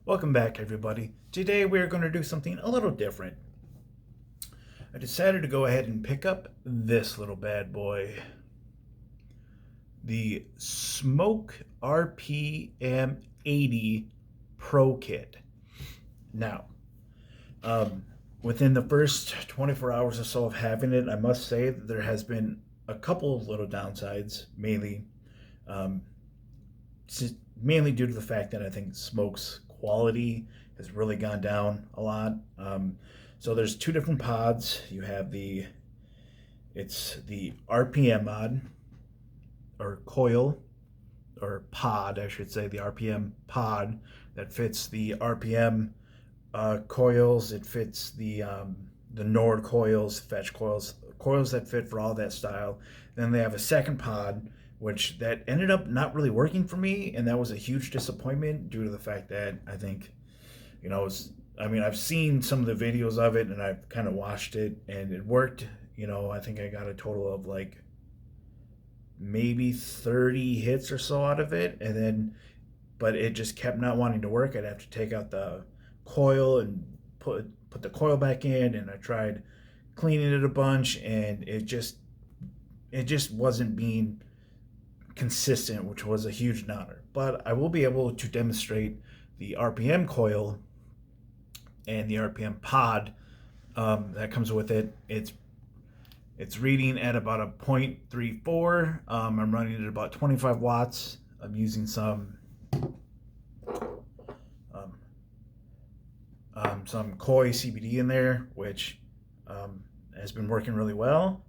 Welcome back, everybody. Today we're going to do something a little different. I decided to go ahead and pick up this little bad boy, the Smok rpm80 Pro Kit. Now, within the first 24 hours or so of having it, I must say that there has been a couple of little downsides, um, mainly due to the fact that I think Smok's quality has really gone down a lot. So there's two different pods. You have it's the RPM mod or coil or pod, I should say, the RPM pod that fits the RPM coils. It fits the Nord coils, fetch coils, coils that fit for all that style. Then they have a second pod, which that ended up not really working for me, and that was a huge disappointment due to the fact that I think, I've seen some of the videos of it and I've kind of watched it and it worked. I think I got a total of like maybe 30 hits or so out of it, and then but it just kept not wanting to work. I'd have to take out the coil and put the coil back in, and I tried cleaning it a bunch, and it just wasn't being consistent, which was a huge downer. But I will be able to demonstrate the RPM coil and the RPM pod that comes with it. It's reading at about a 0.34. I'm running at about 25 watts. I'm using some koi CBD in there, which has been working really well.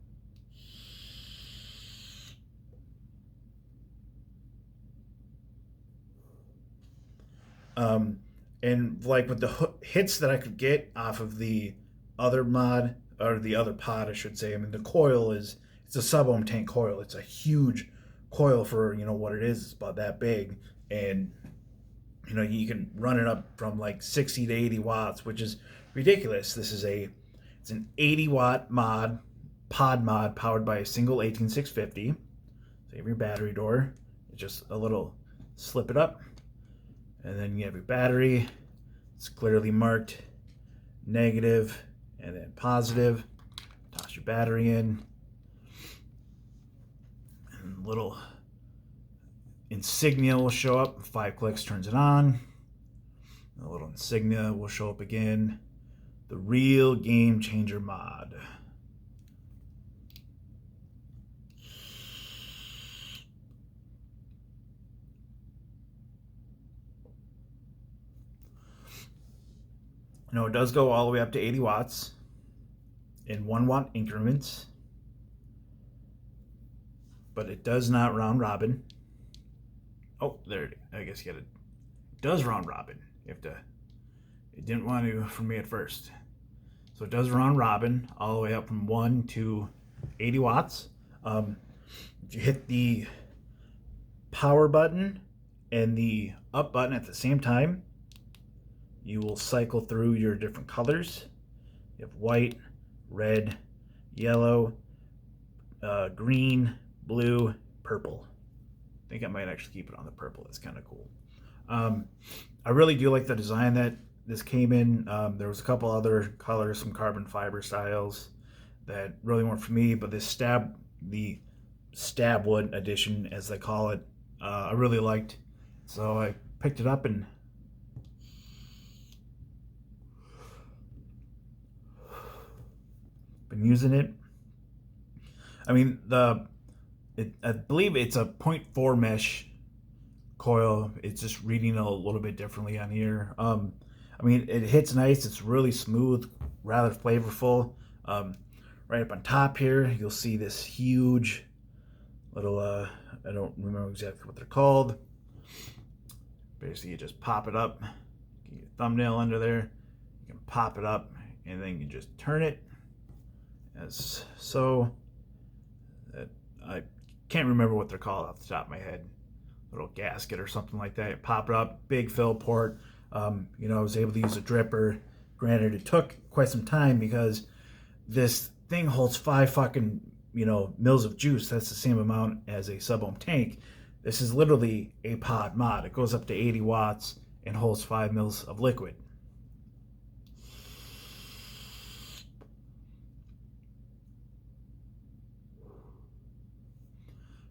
And like with the hits that I could get off of the other mod, or the other pod, I should say. I mean, the coil it's a sub-ohm tank coil. It's a huge coil for what it is. It's about that big, and you can run it up from like 60 to 80 watts, which is ridiculous. It's an 80 watt pod mod powered by a single 18650. Save your battery door. It's just a little slip it up, and then you have your battery. It's clearly marked negative and then positive. Toss your battery in, and a little insignia will show up. 5 clicks turns it on. A little insignia will show up again. The Real Game Changer mod. It does go all the way up to 80 watts in 1 watt increments, but it does not round robin. Oh, there, I guess you got it. It does round robin. You have to, it didn't want to for me at first. So it does round robin all the way up from 1 to 80 watts. If you hit the power button and the up button at the same time, you will cycle through your different colors. You have white, red, yellow, green, blue, purple. I think I might actually keep it on the purple. That's kind of cool. I really do like the design that this came in. There was a couple other colors, some carbon fiber styles that really weren't for me, but the stab wood edition, as they call it, I really liked. So I picked it up and been using it. I mean, I believe it's a 0.4 mesh coil. It's just reading a little bit differently on here. It hits nice. It's really smooth, rather flavorful. Right up on top here, you'll see this huge little, I don't remember exactly what they're called. Basically, you just pop it up, get your thumbnail under there, you can pop it up, and then you just turn it as so. I can't remember what they're called off the top of my head. Little gasket or something like that. Pop it up, big fill port. I was able to use a dripper. Granted, it took quite some time because this thing holds 5 fucking mils of juice. That's the same amount as a sub-ohm tank. This is literally a pod mod. It goes up to 80 watts, and holds 5 mils of liquid.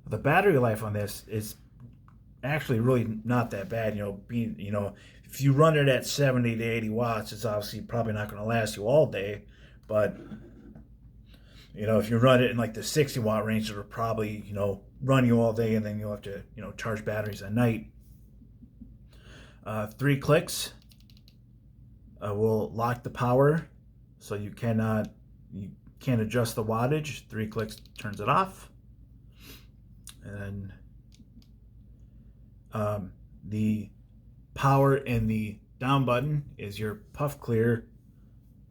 The battery life on this is actually really not that bad. If you run it at 70 to 80 watts, it's obviously probably not going to last you all day. But if you run it in like the 60 watt range, it'll probably run you all day, and then you'll have to charge batteries at night. 3 clicks will lock the power, so you can't adjust the wattage. 3 clicks turns it off. And the power in the down button is your puff clear.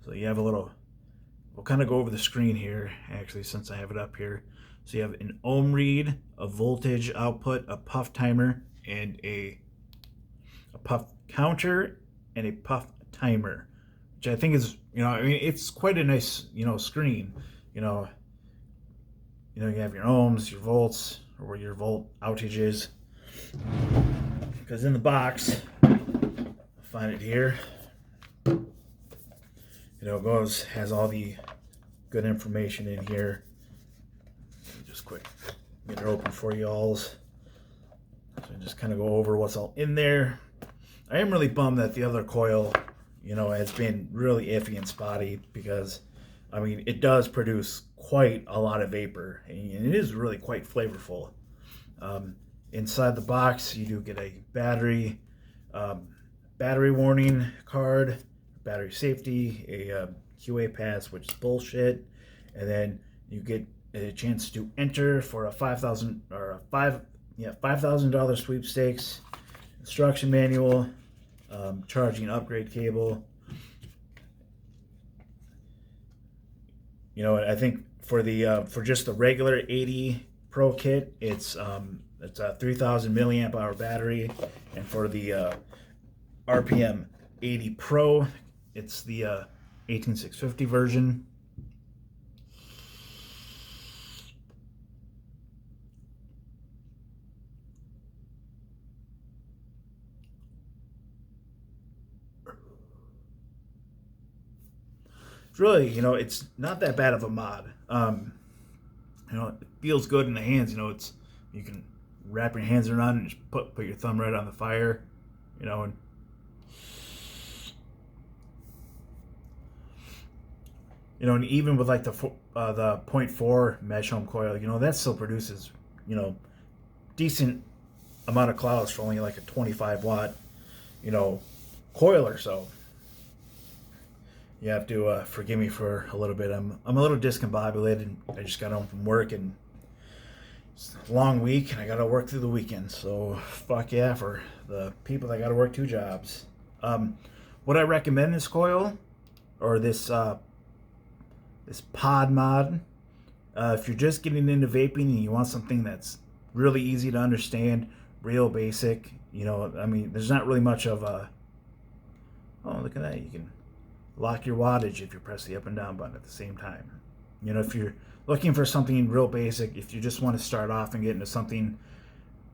So you have a little, we'll kind of go over the screen here, actually, since I have it up here. So you have an ohm read, a voltage output, a puff timer, and a puff counter, and a puff timer, which I think is, it's quite a nice, screen. You have your ohms, your volts, or where your volt outage is. Because in the box, I'll find it here. It has all the good information in here. Just quick, get it open for y'all. So just kind of go over what's all in there. I am really bummed that the other coil, has been really iffy and spotty, because, it does produce quite a lot of vapor, and it is really quite flavorful. Inside the box, you do get a battery warning card, battery safety, a QA pass, which is bullshit, and then you get a chance to enter for a $5,000 sweepstakes, instruction manual, charging upgrade cable. I think for just the regular 80 Pro kit, it's a 3,000 milliamp hour battery, and for the rpm80 Pro, it's the 18650 version. It's really, it's not that bad of a mod. It feels good in the hands. You can wrap your hands around and just put your thumb right on the fire, and and even with like the 0.4 mesh home coil, that still produces, decent amount of clouds for only like a 25 watt, coil or so. You have to forgive me for a little bit. I'm a little discombobulated. I just got home from work, and it's a long week, and I got to work through the weekend. So fuck yeah for the people that got to work 2 jobs. Would I recommend this coil or this pod mod? If you're just getting into vaping and you want something that's really easy to understand, real basic, there's not really much of a. Oh, look at that! You can lock your wattage if you press the up and down button at the same time. If you're looking for something real basic, if you just want to start off and get into something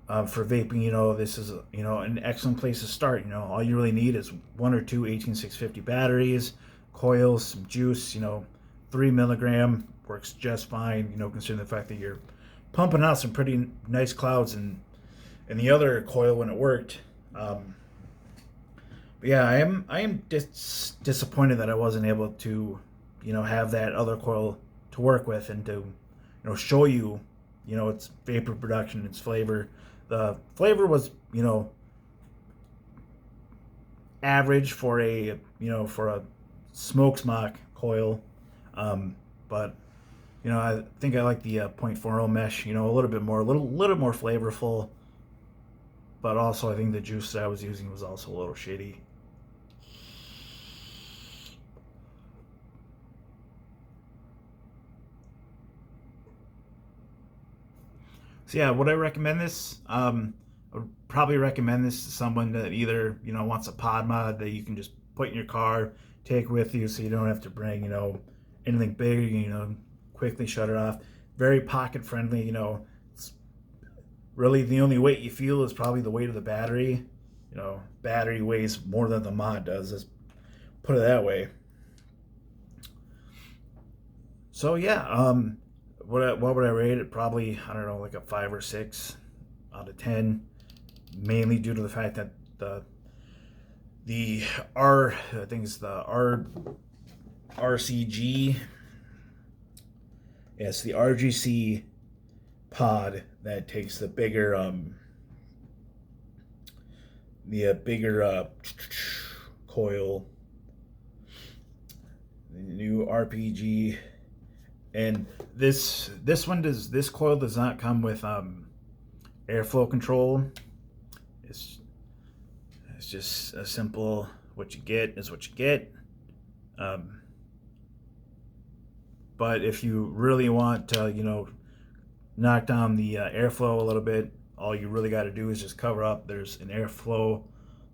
for vaping, this is an excellent place to start. All you really need is 1 or 2 18650 batteries, coils, some juice. 3 milligram works just fine. Considering the fact that you're pumping out some pretty nice clouds in the other coil when it worked. But yeah, I am disappointed that I wasn't able to, have that other coil to work with and to, show you, its vapor production, its flavor. The flavor was, average for a Smok coil, but I think I like the 0.40 mesh, a little bit more flavorful. But also, I think the juice that I was using was also a little shitty. So yeah, would I recommend this? I would probably recommend this to someone that either wants a pod mod that you can just put in your car, take with you, so you don't have to bring anything big. Quickly shut it off. Very pocket friendly. It's really the only weight you feel is probably the weight of the battery. battery weighs more than the mod does. Let's put it that way. So yeah, what would I rate it? Probably, I don't know, like a 5 or 6 out of 10. Mainly due to the fact that the I think it's the RCG. Yes, the RGC pod that takes the bigger coil, the new RPG, and this coil does not come with airflow control. It's just a simple, what you get is what you get. But if you really want to, knock down the airflow a little bit, all you really got to do is just cover up. There's an airflow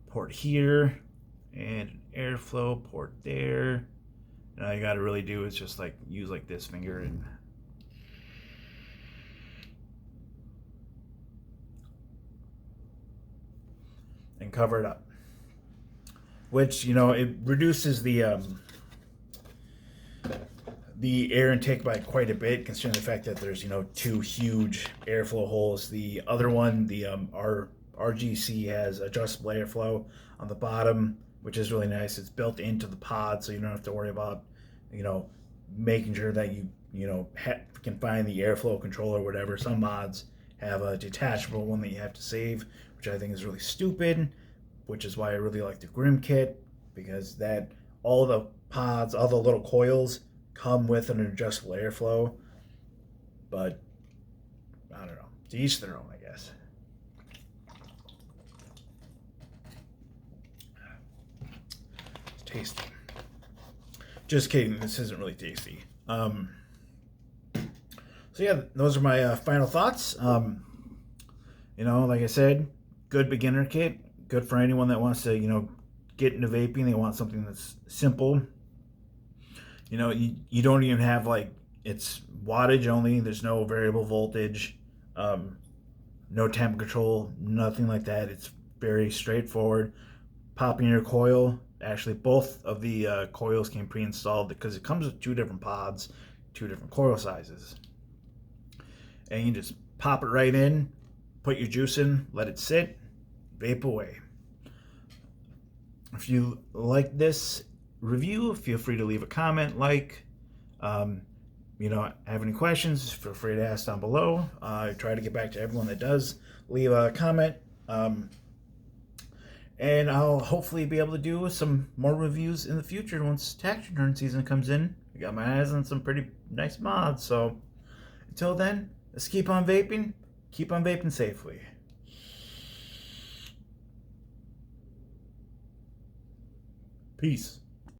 port here and an airflow port there. And all you got to really do is just like use like this finger and cover it up. Which, it reduces the air intake by quite a bit, considering the fact that there's 2 huge airflow holes. The other one, the RGC, has adjustable airflow on the bottom, which is really nice. It's built into the pod, so you don't have to worry about making sure that you can find the airflow controller or whatever. Some mods have a detachable one that you have to save, which I think is really stupid, which is why I really like the Grim kit, because that all the pods, all the little coils come with an adjustable airflow. But I don't know, to each their own, I guess. It's tasty. Just kidding, this isn't really tasty. So yeah, those are my final thoughts. Like I said, good beginner kit, good for anyone that wants to get into vaping. They want something that's simple. You don't even have it's wattage only. There's no variable voltage, no temp control, nothing like that. It's very straightforward. Popping your coil. Actually, both of the coils came pre-installed because it comes with 2 different pods, 2 different coil sizes. And you just pop it right in, put your juice in, let it sit, vape away. If you like this review, feel free to leave a comment, have any questions, feel free to ask down below. I try to get back to everyone that does leave a comment. And I'll hopefully be able to do some more reviews in the future once tax return season comes in. I got my eyes on some pretty nice mods, so until then, let's keep on vaping safely. Peace.